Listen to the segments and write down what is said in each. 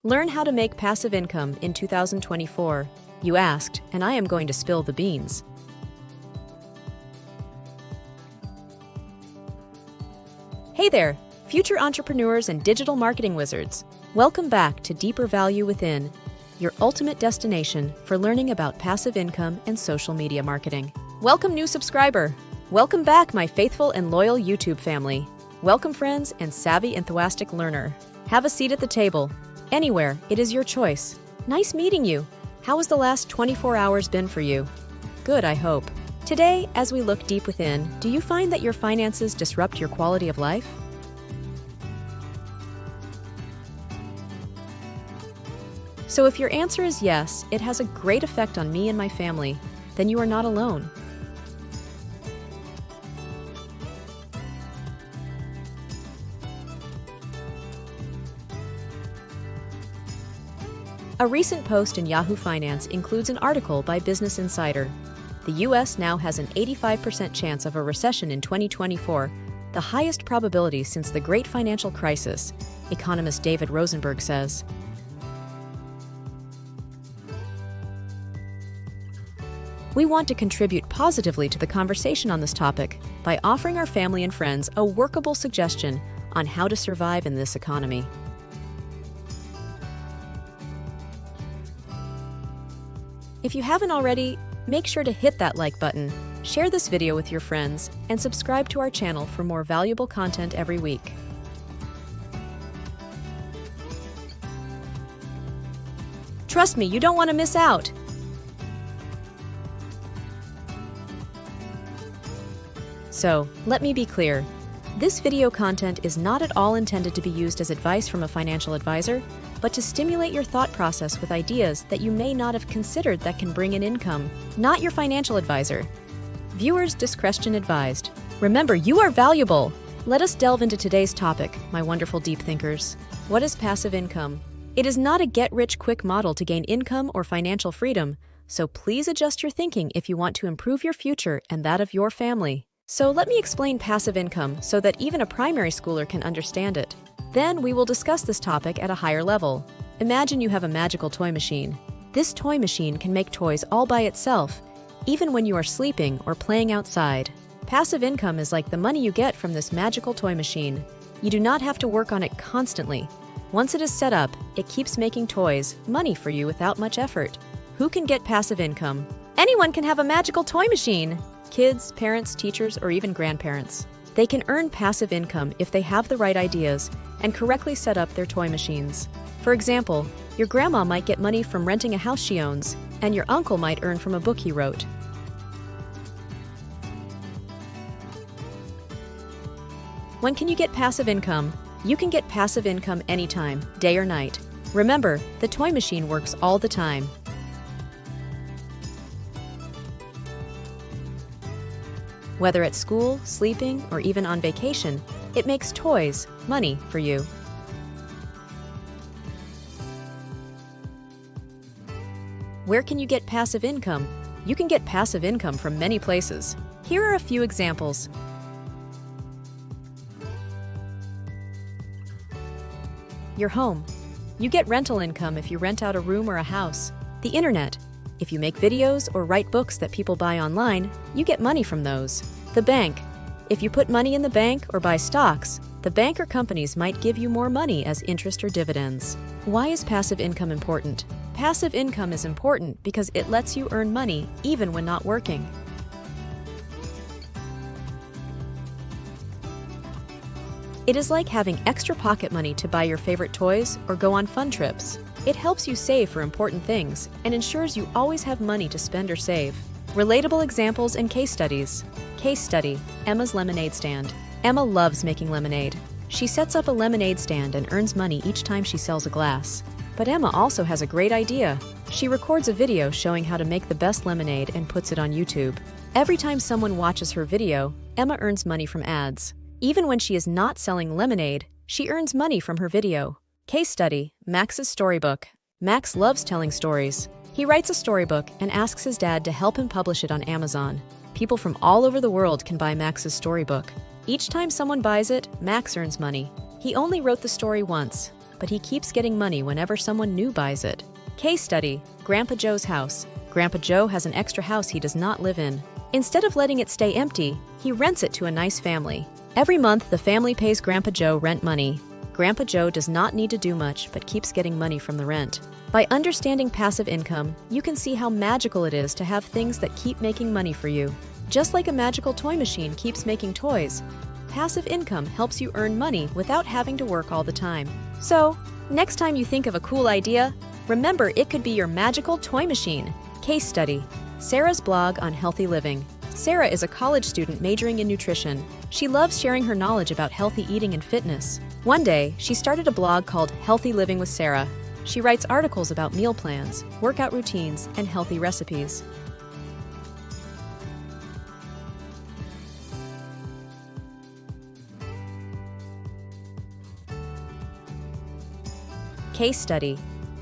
Learn how to make passive income in 2024. You asked, and I am going to spill the beans. Hey there, future entrepreneurs and digital marketing wizards. Welcome back to Deeper Value Within, your ultimate destination for learning about passive income and social media marketing. Welcome, new subscriber. Welcome back, my faithful and loyal YouTube family. Welcome, friends and savvy enthusiastic learner. Have a seat at the table. Anywhere, it is your choice. Nice meeting you. How has the last 24 hours been for you? Good, I hope. Today, as we look deep within, do you find that your finances disrupt your quality of life? So if your answer is yes, it has a great effect on me and my family, then you are not alone. A recent post in Yahoo Finance includes an article by Business Insider. The U.S. now has an 85% chance of a recession in 2024, the highest probability since the Great Financial Crisis, economist David Rosenberg says. We want to contribute positively to the conversation on this topic by offering our family and friends a workable suggestion on how to survive in this economy. If you haven't already, make sure to hit that like button, share this video with your friends, and subscribe to our channel for more valuable content every week. Trust me, you don't want to miss out. So, let me be clear. This video content is not at all intended to be used as advice from a financial advisor, but to stimulate your thought process with ideas that you may not have considered that can bring in income. Not your financial advisor. Viewers' discretion advised. Remember, you are valuable. Let us delve into today's topic, my wonderful deep thinkers. What is passive income? It is not a get-rich-quick model to gain income or financial freedom, so please adjust your thinking if you want to improve your future and that of your family. So let me explain passive income so that even a primary schooler can understand it. Then we will discuss this topic at a higher level. Imagine you have a magical toy machine. This toy machine can make toys all by itself, even when you are sleeping or playing outside. Passive income is like the money you get from this magical toy machine. You do not have to work on it constantly. Once it is set up, it keeps making toys, money for you without much effort. Who can get passive income? Anyone can have a magical toy machine. Kids, parents, teachers, or even grandparents. They can earn passive income if they have the right ideas and correctly set up their toy machines. For example, your grandma might get money from renting a house she owns, and your uncle might earn from a book he wrote. When can you get passive income? You can get passive income anytime, day or night. Remember, the toy machine works all the time. Whether at school, sleeping, or even on vacation, it makes toys, money for you. Where can you get passive income? You can get passive income from many places. Here are a few examples. Your home. You get rental income if you rent out a room or a house. The internet. If you make videos or write books that people buy online, you get money from those. The bank. If you put money in the bank or buy stocks, the bank or companies might give you more money as interest or dividends. Why is passive income important? Passive income is important because it lets you earn money even when not working. It is like having extra pocket money to buy your favorite toys or go on fun trips. It helps you save for important things and ensures you always have money to spend or save. Relatable examples and case studies. Case study: Emma's lemonade stand. Emma loves making lemonade. She sets up a lemonade stand and earns money each time she sells a glass. But Emma also has a great idea. She records a video showing how to make the best lemonade and puts it on YouTube. Every time someone watches her video, Emma earns money from ads. Even when she is not selling lemonade, she earns money from her video. Case study: Max's storybook. Max loves telling stories. He writes a storybook and asks his dad to help him publish it on Amazon. People from all over the world can buy Max's storybook. Each time someone buys it, Max earns money. He only wrote the story once. but he keeps getting money whenever someone new buys it. Case study: Grandpa Joe's house. Grandpa Joe has an extra house he does not live in. Instead of letting it stay empty, he rents it to a nice family. Every month, the family pays Grandpa Joe rent money. Grandpa Joe does not need to do much, but keeps getting money from the rent. By understanding passive income, you can see how magical it is to have things that keep making money for you. Just like a magical toy machine keeps making toys, passive income helps you earn money without having to work all the time. So, next time you think of a cool idea, remember it could be your magical toy machine. Case study: Sarah's blog on healthy living. Sarah is a college student majoring in nutrition. She loves sharing her knowledge about healthy eating and fitness. One day, she started a blog called Healthy Living with Sarah. She writes articles about meal plans, workout routines, and healthy recipes. Case study: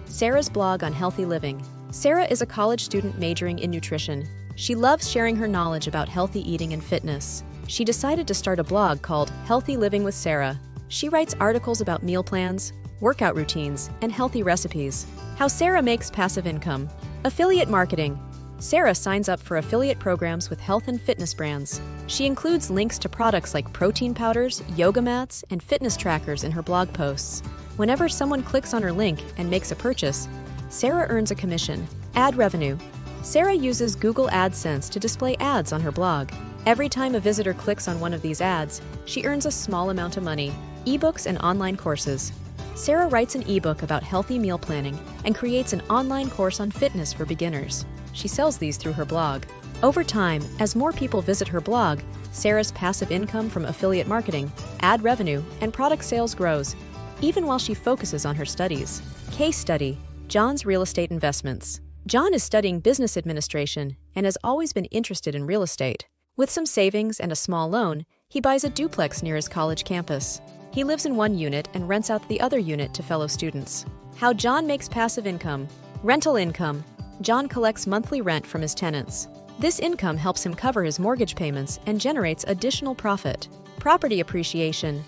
Sarah's blog on healthy living. Sarah is a college student majoring in nutrition. She loves sharing her knowledge about healthy eating and fitness. She decided to start a blog called Healthy Living with Sarah. She writes articles about meal plans, workout routines, and healthy recipes. How Sarah makes passive income. Affiliate marketing. Sarah signs up for affiliate programs with health and fitness brands. She includes links to products like protein powders, yoga mats, and fitness trackers in her blog posts. Whenever someone clicks on her link and makes a purchase, Sarah earns a commission. Ad revenue. Sarah uses Google AdSense to display ads on her blog. Every time a visitor clicks on one of these ads, she earns a small amount of money. Ebooks and online courses. Sarah writes an ebook about healthy meal planning and creates an online course on fitness for beginners. She sells these through her blog. Over time, as more people visit her blog, Sarah's passive income from affiliate marketing, ad revenue, and product sales grows, even while she focuses on her studies. Case study: John's real estate investments. John is studying business administration and has always been interested in real estate. With some savings and a small loan, he buys a duplex near his college campus. He lives in one unit and rents out the other unit to fellow students. How John makes passive income. Rental income. John collects monthly rent from his tenants. This income helps him cover his mortgage payments and generates additional profit. Property appreciation.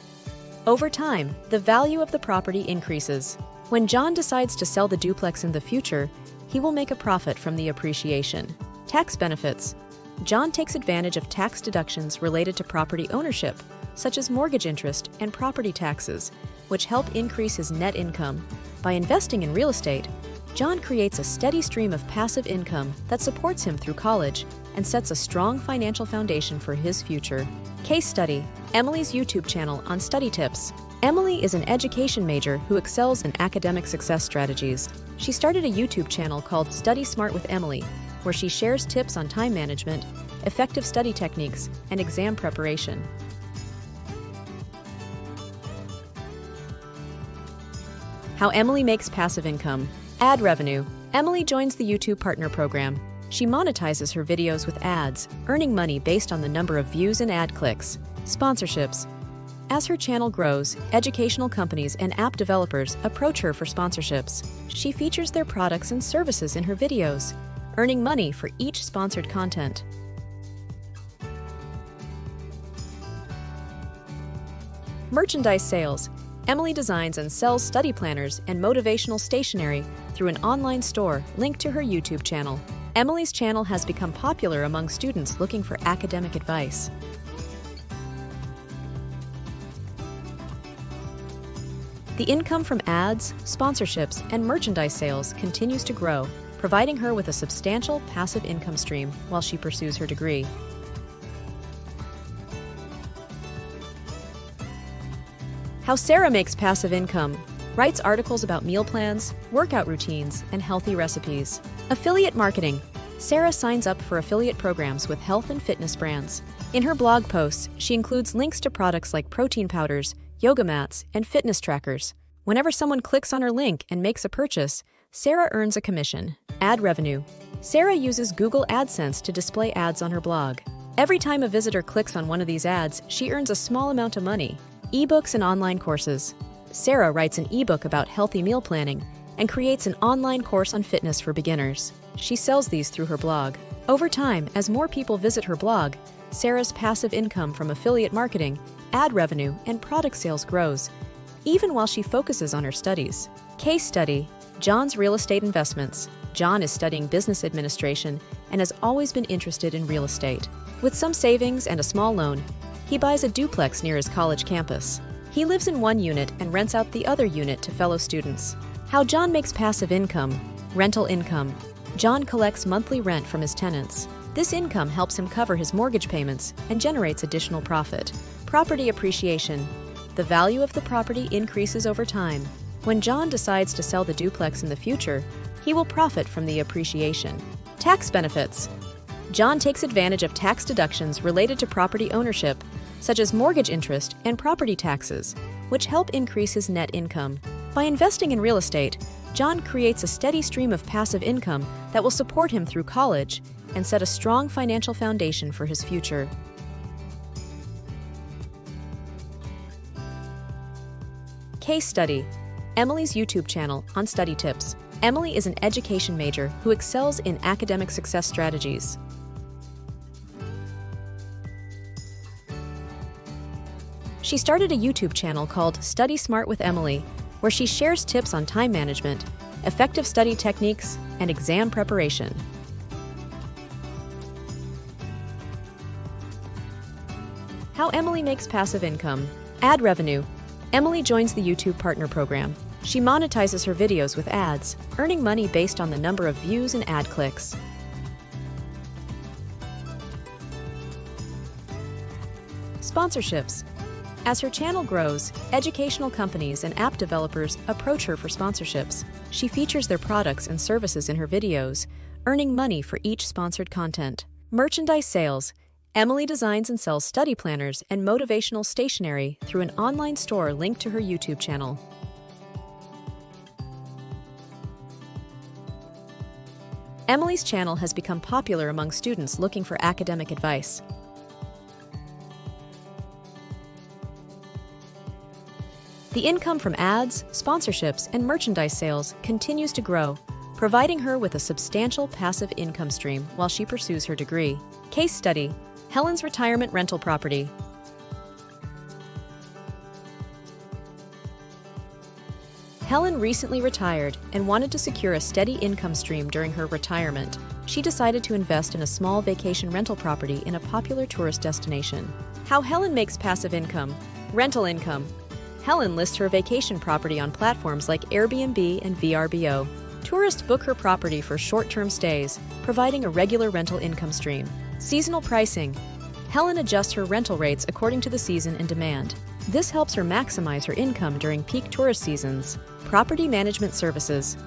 Over time, the value of the property increases. When John decides to sell the duplex in the future, he will make a profit from the appreciation. Tax benefits. John takes advantage of tax deductions related to property ownership, such as mortgage interest and property taxes, which help increase his net income. By investing in real estate, John creates a steady stream of passive income that supports him through college and sets a strong financial foundation for his future. Case study: Emily's YouTube channel on study tips. Emily is an education major who excels in academic success strategies. She started a YouTube channel called Study Smart with Emily, where she shares tips on time management, effective study techniques, and exam preparation. How Emily makes passive income. Ad revenue. Emily joins the YouTube Partner Program. She monetizes her videos with ads, earning money based on the number of views and ad clicks. Sponsorships. As her channel grows, educational companies and app developers approach her for sponsorships. She features their products and services in her videos, earning money for each sponsored content. Merchandise sales. Emily designs and sells study planners and motivational stationery through an online store linked to her YouTube channel. Emily's channel has become popular among students looking for academic advice. The income from ads, sponsorships, and merchandise sales continues to grow, providing her with a substantial passive income stream while she pursues her degree. How Sarah makes passive income. Writes articles about meal plans, workout routines, and healthy recipes. Affiliate marketing. Sarah signs up for affiliate programs with health and fitness brands. In her blog posts, she includes links to products like protein powders, yoga mats, and fitness trackers. Whenever someone clicks on her link and makes a purchase, Sarah earns a commission. Ad revenue. Sarah uses Google AdSense to display ads on her blog. Every time a visitor clicks on one of these ads, she earns a small amount of money. Ebooks and online courses. Sarah writes an ebook about healthy meal planning and creates an online course on fitness for beginners. She sells these through her blog. Over time, as more people visit her blog, Sarah's passive income from affiliate marketing, ad revenue, and product sales grows, even while she focuses on her studies. Case study: John's real estate investments. John is studying business administration and has always been interested in real estate. With some savings and a small loan, he buys a duplex near his college campus. He lives in one unit and rents out the other unit to fellow students. How John makes passive income. Rental income. John collects monthly rent from his tenants. This income helps him cover his mortgage payments and generates additional profit. Property appreciation. The value of the property increases over time. When John decides to sell the duplex in the future, he will profit from the appreciation. Tax benefits. John takes advantage of tax deductions related to property ownership, such as mortgage interest and property taxes, which help increase his net income. By investing in real estate, John creates a steady stream of passive income that will support him through college and set a strong financial foundation for his future. Case study: Emily's YouTube channel on study tips. Emily is an education major who excels in academic success strategies. She started a YouTube channel called Study Smart with Emily, where she shares tips on time management, effective study techniques, and exam preparation. How Emily makes passive income. Ad revenue. Emily joins the YouTube Partner Program. She monetizes her videos with ads, earning money based on the number of views and ad clicks. Sponsorships. As her channel grows, educational companies and app developers approach her for sponsorships. She features their products and services in her videos, earning money for each sponsored content. Merchandise sales. Emily designs and sells study planners and motivational stationery through an online store linked to her YouTube channel. Emily's channel has become popular among students looking for academic advice. The income from ads, sponsorships, and merchandise sales continues to grow, providing her with a substantial passive income stream while she pursues her degree. Case study: Helen's retirement rental property. Helen recently retired and wanted to secure a steady income stream during her retirement. She decided to invest in a small vacation rental property in a popular tourist destination. How Helen makes passive income. Rental income. Helen lists her vacation property on platforms like Airbnb and VRBO. Tourists book her property for short-term stays, providing a regular rental income stream. Seasonal pricing. Helen adjusts her rental rates according to the season and demand. This helps her maximize her income during peak tourist seasons. Property management services.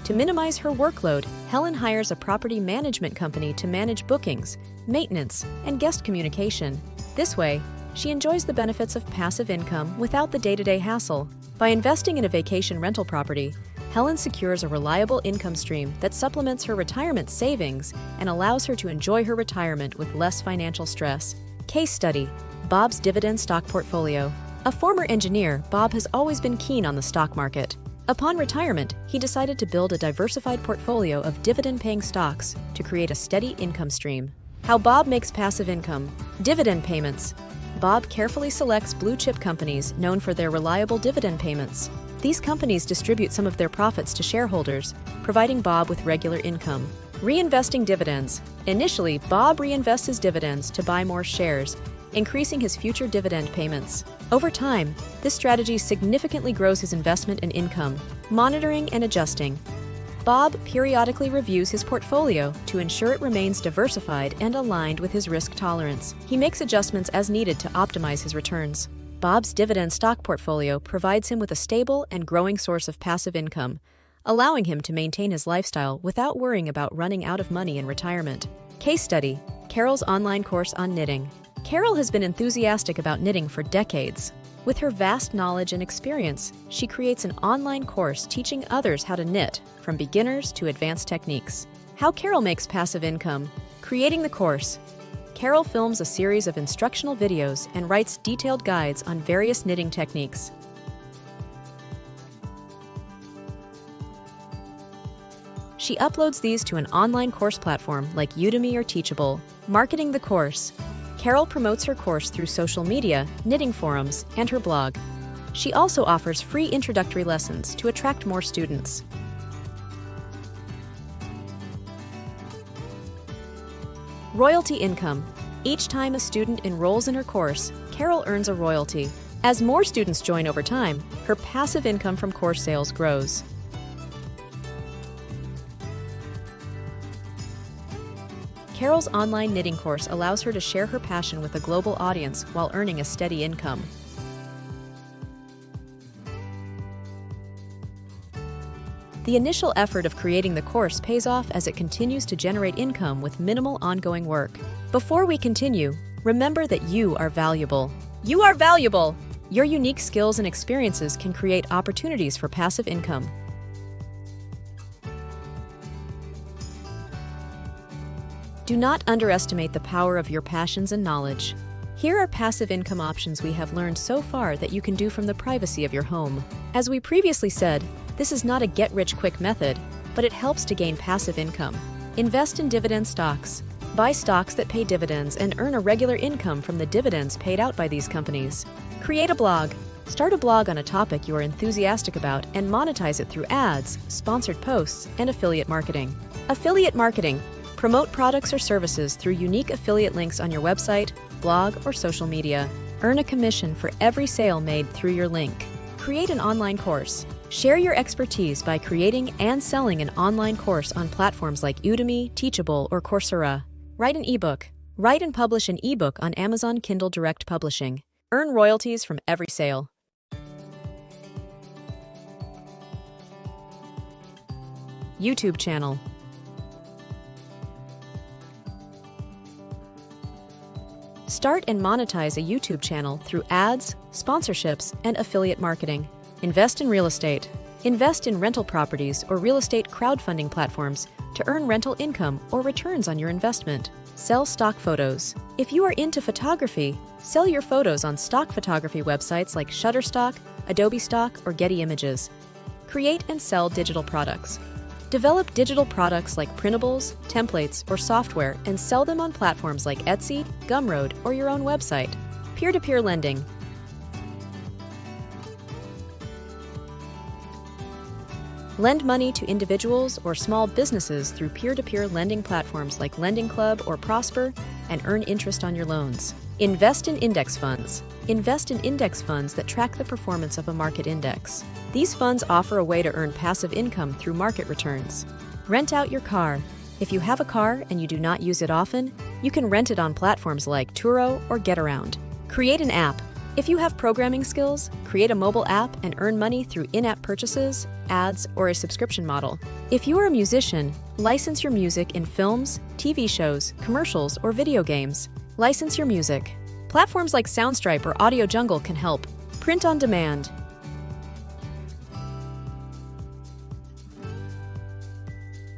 To minimize her workload, Helen hires a property management company to manage bookings, maintenance, and guest communication. This way, she enjoys the benefits of passive income without the day-to-day hassle. By investing in a vacation rental property, Helen secures a reliable income stream that supplements her retirement savings and allows her to enjoy her retirement with less financial stress. Case study: Bob's dividend stock portfolio. A former engineer, Bob has always been keen on the stock market. Upon retirement, he decided to build a diversified portfolio of dividend-paying stocks to create a steady income stream. How Bob makes passive income. Dividend payments. Bob carefully selects blue-chip companies known for their reliable dividend payments. These companies distribute some of their profits to shareholders, providing Bob with regular income. Reinvesting dividends. Initially, Bob reinvests his dividends to buy more shares, increasing his future dividend payments. Over time, this strategy significantly grows his investment and income. Monitoring and adjusting. Bob periodically reviews his portfolio to ensure it remains diversified and aligned with his risk tolerance. He makes adjustments as needed to optimize his returns. Bob's dividend stock portfolio provides him with a stable and growing source of passive income, allowing him to maintain his lifestyle without worrying about running out of money in retirement. Case study: Carol's online course on knitting. Carol has been enthusiastic about knitting for decades. With her vast knowledge and experience, she creates an online course teaching others how to knit, from beginners to advanced techniques. How Carol makes passive income. Creating the course. Carol films a series of instructional videos and writes detailed guides on various knitting techniques. She uploads these to an online course platform like Udemy or Teachable. Marketing the course. Carol promotes her course through social media, knitting forums, and her blog. She also offers free introductory lessons to attract more students. Royalty income. Each time a student enrolls in her course, Carol earns a royalty. As more students join over time, her passive income from course sales grows. Carol's online knitting course allows her to share her passion with a global audience while earning a steady income. The initial effort of creating the course pays off as it continues to generate income with minimal ongoing work. Before we continue, remember that you are valuable. You are valuable! Your unique skills and experiences can create opportunities for passive income. Do not underestimate the power of your passions and knowledge. Here are passive income options we have learned so far that you can do from the privacy of your home. As we previously said, this is not a get-rich-quick method, but it helps to gain passive income. Invest in dividend stocks. Buy stocks that pay dividends and earn a regular income from the dividends paid out by these companies. Create a blog. Start a blog on a topic you are enthusiastic about and monetize it through ads, sponsored posts, and affiliate marketing. Affiliate marketing. Promote products or services through unique affiliate links on your website, blog, or social media. Earn a commission for every sale made through your link. Create an online course. Share your expertise by creating and selling an online course on platforms like Udemy, Teachable, or Coursera. Write an ebook. Write and publish an ebook on Amazon Kindle Direct Publishing. Earn royalties from every sale. YouTube channel. Start and monetize a YouTube channel through ads, sponsorships, and affiliate marketing. Invest in real estate. Invest in rental properties or real estate crowdfunding platforms to earn rental income or returns on your investment. Sell stock photos. If you are into photography, sell your photos on stock photography websites like Shutterstock, Adobe Stock, or Getty Images. Create and sell digital products. Develop digital products like printables, templates, or software and sell them on platforms like Etsy, Gumroad, or your own website. Peer-to-peer lending. Lend money to individuals or small businesses through peer-to-peer lending platforms like Lending Club or Prosper and earn interest on your loans. Invest in index funds. Invest in index funds that track the performance of a market index. These funds offer a way to earn passive income through market returns. Rent out your car. If you have a car and you do not use it often, you can rent it on platforms like Turo or GetAround. Create an app. If you have programming skills, create a mobile app and earn money through in-app purchases, ads, or a subscription model. If you are a musician, license your music in films, TV shows, commercials, or video games. License your music. Platforms like Soundstripe or Audio Jungle can help. Print on demand.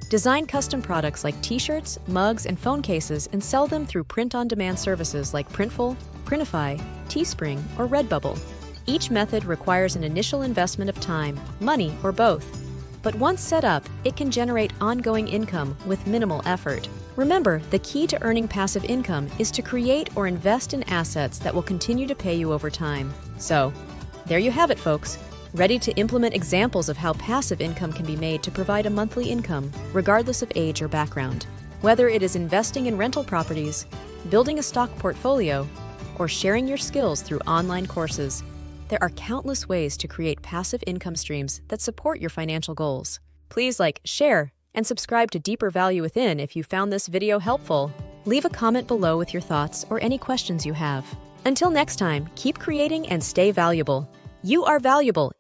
Design custom products like t-shirts, mugs, and phone cases and sell them through print-on-demand services like Printful, Printify, Teespring, or Redbubble. Each method requires an initial investment of time, money, or both. But once set up, it can generate ongoing income with minimal effort. Remember, the key to earning passive income is to create or invest in assets that will continue to pay you over time. So, there you have it, folks. Ready to implement examples of how passive income can be made to provide a monthly income, regardless of age or background. Whether it is investing in rental properties, building a stock portfolio, or sharing your skills through online courses, there are countless ways to create passive income streams that support your financial goals. Please like, share, and subscribe to Deeper Value Within if you found this video helpful. Leave a comment below with your thoughts or any questions you have. Until next time, keep creating and stay valuable. You are valuable.